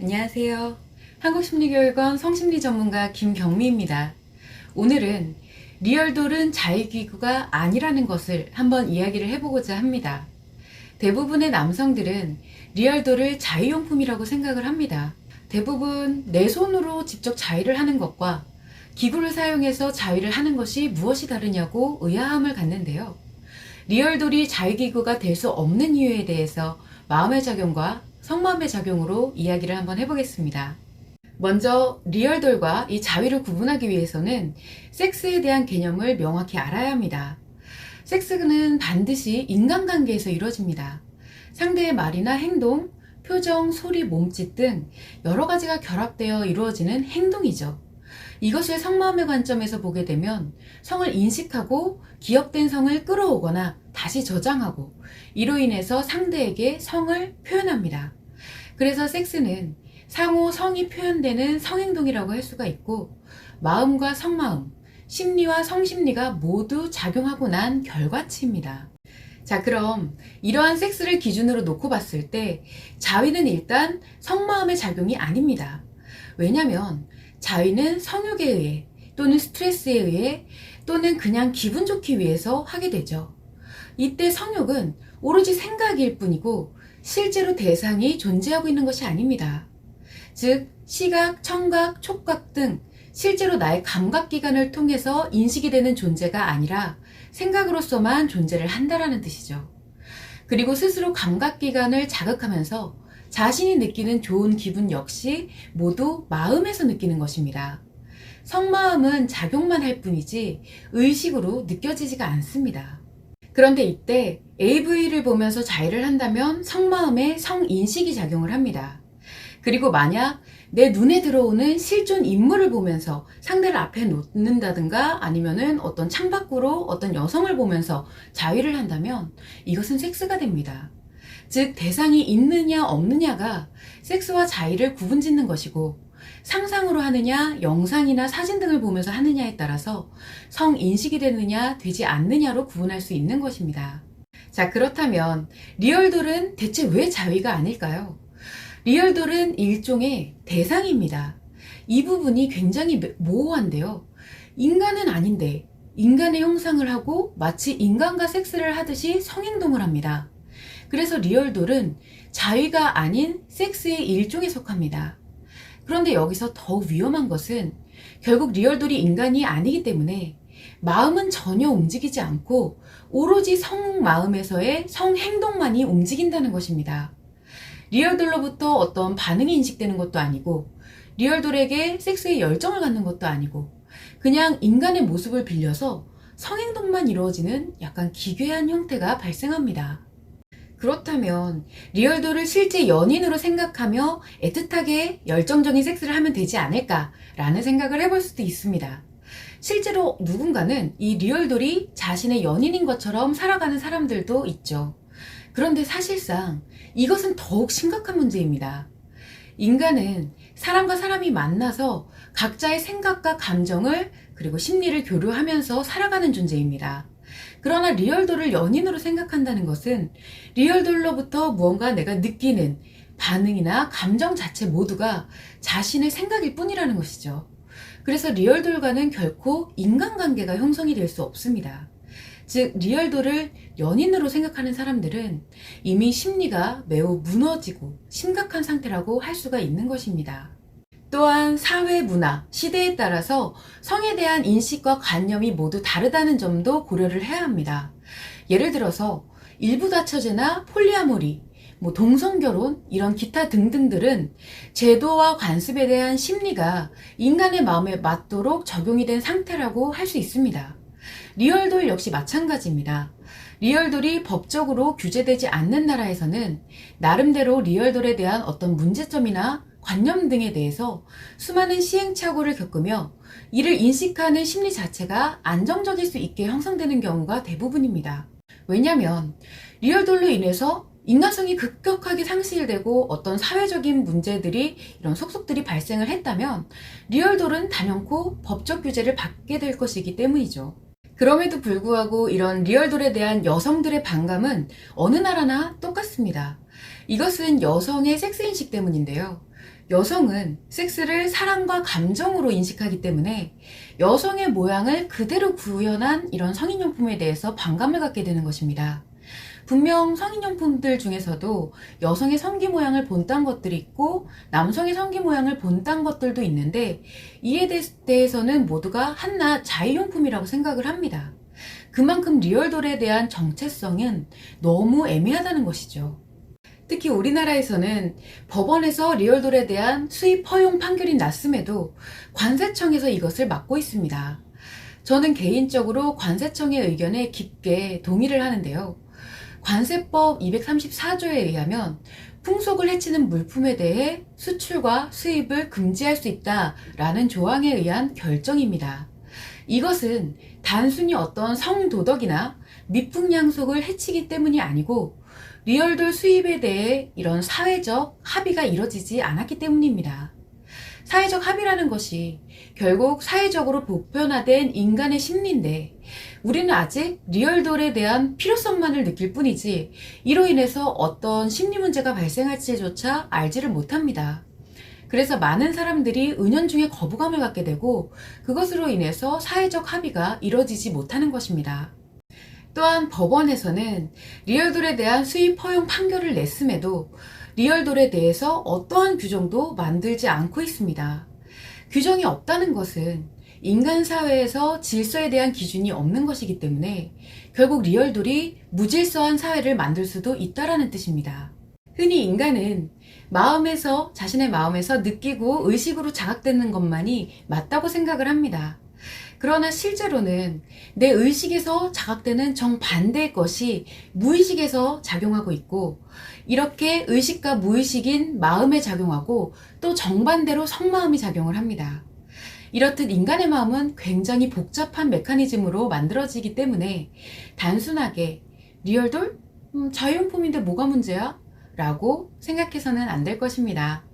안녕하세요. 한국심리교육원 성심리 전문가 김경미입니다. 오늘은 리얼돌은 자위기구가 아니라는 것을 한번 이야기를 해보고자 합니다. 대부분의 남성들은 리얼돌을 자위용품이라고 생각을 합니다. 대부분 내 손으로 직접 자위를 하는 것과 기구를 사용해서 자위를 하는 것이 무엇이 다르냐고 의아함을 갖는데요. 리얼돌이 자위기구가 될 수 없는 이유에 대해서 마음의 작용과 속마음의 작용으로 이야기를 한번 해보겠습니다. 먼저 리얼돌과 이 자위를 구분하기 위해서는 섹스에 대한 개념을 명확히 알아야 합니다. 섹스는 반드시 인간관계에서 이루어집니다. 상대의 말이나 행동, 표정, 소리, 몸짓 등 여러 가지가 결합되어 이루어지는 행동이죠. 이것을 성마음의 관점에서 보게 되면 성을 인식하고 기억된 성을 끌어오거나 다시 저장하고 이로 인해서 상대에게 성을 표현합니다. 그래서 섹스는 상호 성이 표현되는 성행동이라고 할 수가 있고, 마음과 성마음, 심리와 성심리가 모두 작용하고 난 결과치입니다. 자, 그럼 이러한 섹스를 기준으로 놓고 봤을 때 자위는 일단 성마음의 작용이 아닙니다. 왜냐면 자위는 성욕에 의해 또는 스트레스에 의해 또는 그냥 기분 좋기 위해서 하게 되죠. 이때 성욕은 오로지 생각일 뿐이고 실제로 대상이 존재하고 있는 것이 아닙니다. 즉 시각, 청각, 촉각 등 실제로 나의 감각기관을 통해서 인식이 되는 존재가 아니라 생각으로서만 존재를 한다라는 뜻이죠. 그리고 스스로 감각기관을 자극하면서 자신이 느끼는 좋은 기분 역시 모두 마음에서 느끼는 것입니다. 성마음은 작용만 할 뿐이지 의식으로 느껴지지가 않습니다. 그런데 이때 AV를 보면서 자위를 한다면 성마음에 성인식이 작용을 합니다. 그리고 만약 내 눈에 들어오는 실존 인물을 보면서 상대를 앞에 놓는다든가 아니면은 어떤 창밖으로 어떤 여성을 보면서 자위를 한다면 이것은 섹스가 됩니다. 즉 대상이 있느냐 없느냐가 섹스와 자위를 구분짓는 것이고, 상상으로 하느냐 영상이나 사진 등을 보면서 하느냐에 따라서 성인식이 되느냐 되지 않느냐로 구분할 수 있는 것입니다. 자, 그렇다면 리얼돌은 대체 왜 자위가 아닐까요? 리얼돌은 일종의 대상입니다. 이 부분이 굉장히 모호한데요. 인간은 아닌데 인간의 형상을 하고 마치 인간과 섹스를 하듯이 성행동을 합니다. 그래서 리얼돌은 자위가 아닌 섹스의 일종에 속합니다. 그런데 여기서 더욱 위험한 것은 결국 리얼돌이 인간이 아니기 때문에 마음은 전혀 움직이지 않고 오로지 성마음에서의 성행동만이 움직인다는 것입니다. 리얼돌로부터 어떤 반응이 인식되는 것도 아니고 리얼돌에게 섹스에 열정을 갖는 것도 아니고 그냥 인간의 모습을 빌려서 성행동만 이루어지는 약간 기괴한 형태가 발생합니다. 그렇다면 리얼돌을 실제 연인으로 생각하며 애틋하게 열정적인 섹스를 하면 되지 않을까라는 생각을 해볼 수도 있습니다. 실제로 누군가는 이 리얼돌이 자신의 연인인 것처럼 살아가는 사람들도 있죠. 그런데 사실상 이것은 더욱 심각한 문제입니다. 인간은 사람과 사람이 만나서 각자의 생각과 감정을 그리고 심리를 교류하면서 살아가는 존재입니다. 그러나 리얼돌을 연인으로 생각한다는 것은 리얼돌로부터 무언가 내가 느끼는 반응이나 감정 자체 모두가 자신의 생각일 뿐이라는 것이죠. 그래서 리얼돌과는 결코 인간관계가 형성이 될 수 없습니다. 즉 리얼돌을 연인으로 생각하는 사람들은 이미 심리가 매우 무너지고 심각한 상태라고 할 수가 있는 것입니다. 또한 사회, 문화, 시대에 따라서 성에 대한 인식과 관념이 모두 다르다는 점도 고려를 해야 합니다. 예를 들어서 일부 다처제나 폴리아모리, 동성결혼 이런 기타 등등들은 제도와 관습에 대한 심리가 인간의 마음에 맞도록 적용이 된 상태라고 할 수 있습니다. 리얼돌 역시 마찬가지입니다. 리얼돌이 법적으로 규제되지 않는 나라에서는 나름대로 리얼돌에 대한 어떤 문제점이나 관념 등에 대해서 수많은 시행착오를 겪으며 이를 인식하는 심리 자체가 안정적일 수 있게 형성되는 경우가 대부분입니다. 왜냐하면 리얼돌로 인해서 인간성이 급격하게 상실되고 어떤 사회적인 문제들이 이런 속속들이 발생을 했다면 리얼돌은 단연코 법적 규제를 받게 될 것이기 때문이죠. 그럼에도 불구하고 이런 리얼돌에 대한 여성들의 반감은 어느 나라나 똑같습니다. 이것은 여성의 섹스인식 때문인데요. 여성은 섹스를 사랑과 감정으로 인식하기 때문에 여성의 모양을 그대로 구현한 이런 성인용품에 대해서 반감을 갖게 되는 것입니다. 분명 성인용품들 중에서도 여성의 성기 모양을 본딴 것들이 있고 남성의 성기 모양을 본딴 것들도 있는데 이에 대해서는 모두가 한낱 자유용품이라고 생각을 합니다. 그만큼 리얼돌에 대한 정체성은 너무 애매하다는 것이죠. 특히 우리나라에서는 법원에서 리얼돌에 대한 수입 허용 판결이 났음에도 관세청에서 이것을 막고 있습니다. 저는 개인적으로 관세청의 의견에 깊게 동의를 하는데요. 관세법 234조에 의하면 풍속을 해치는 물품에 대해 수출과 수입을 금지할 수 있다라는 조항에 의한 결정입니다. 이것은 단순히 어떤 성도덕이나 미풍양속을 해치기 때문이 아니고 리얼돌 수입에 대해 이런 사회적 합의가 이뤄지지 않았기 때문입니다. 사회적 합의라는 것이 결국 사회적으로 보편화된 인간의 심리인데 우리는 아직 리얼돌에 대한 필요성만을 느낄 뿐이지 이로 인해서 어떤 심리 문제가 발생할지조차 알지를 못합니다. 그래서 많은 사람들이 은연중에 거부감을 갖게 되고 그것으로 인해서 사회적 합의가 이뤄지지 못하는 것입니다. 또한 법원에서는 리얼돌에 대한 수입 허용 판결을 냈음에도 리얼돌에 대해서 어떠한 규정도 만들지 않고 있습니다. 규정이 없다는 것은 인간 사회에서 질서에 대한 기준이 없는 것이기 때문에 결국 리얼돌이 무질서한 사회를 만들 수도 있다라는 뜻입니다. 흔히 인간은 자신의 마음에서 느끼고 의식으로 자각되는 것만이 맞다고 생각을 합니다. 그러나 실제로는 내 의식에서 자각되는 정반대의 것이 무의식에서 작용하고 있고 이렇게 의식과 무의식인 마음에 작용하고 또 정반대로 속마음이 작용을 합니다. 이렇듯 인간의 마음은 굉장히 복잡한 메커니즘으로 만들어지기 때문에 단순하게 리얼돌? 자유용품인데 뭐가 문제야? 라고 생각해서는 안 될 것입니다.